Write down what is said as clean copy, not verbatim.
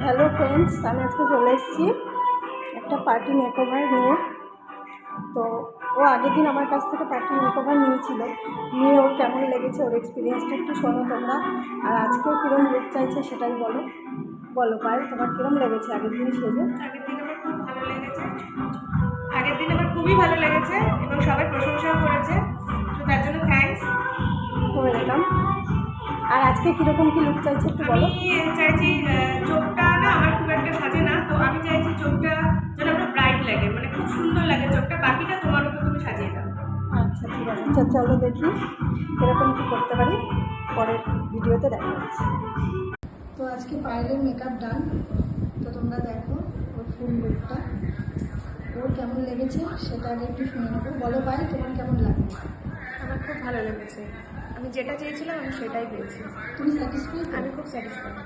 Hello friends, আমি আজকে চলে এসেছি একটা পার্টি মেকওভার নিয়ে। তো ও আগের দিন আমার কাছ থেকে পার্টি মেকওভার নিয়ে ওর কেমন লেগেছে, ওর এক্সপিরিয়েন্সটা একটু শোনো তোমরা। আর আজকেও কীরকম লুক চাইছে সেটাই বলো পায়েল, তোমার কীরকম লেগেছে আগের দিন সেজে? আগের দিন আমার খুবই ভালো লেগেছে এবং সবাই প্রশংসাও করেছে, তো তার জন্য থ্যাঙ্কস। ওয়েলকাম। আর আজকে কীরকম কী লুক চাইছে একটু বলো। আমি চাইছি চোখটা না আমার খুব একটা সাজে না, তো আমি চাইছি চোখটা যেন একটা ব্রাইট লাগে, মানে খুব সুন্দর লাগে চোখটা। বাকিটা তোমার উপর তুমি সাজিয়ে দাও। আচ্ছা ঠিক আছে, চলো দেখি কীরকম কী করতে পারি, পরের ভিডিওতে দেখা যাচ্ছে। তো আজকে পায়েলের মেকআপ ডান, তো তোমরা দেখো ওর ফুল লুকটা, ওর কেমন লেগেছে সেটা আগে একটু শুনে নেবো। বলো পায়েল, তোমার কেমন লাগে? আমার খুব ভালো লেগেছে, আমি যেটা চেয়েছিলাম আমি সেটাই পেয়েছি। তুমি স্যাটিসফাইড? আমি খুব স্যাটিসফাইড।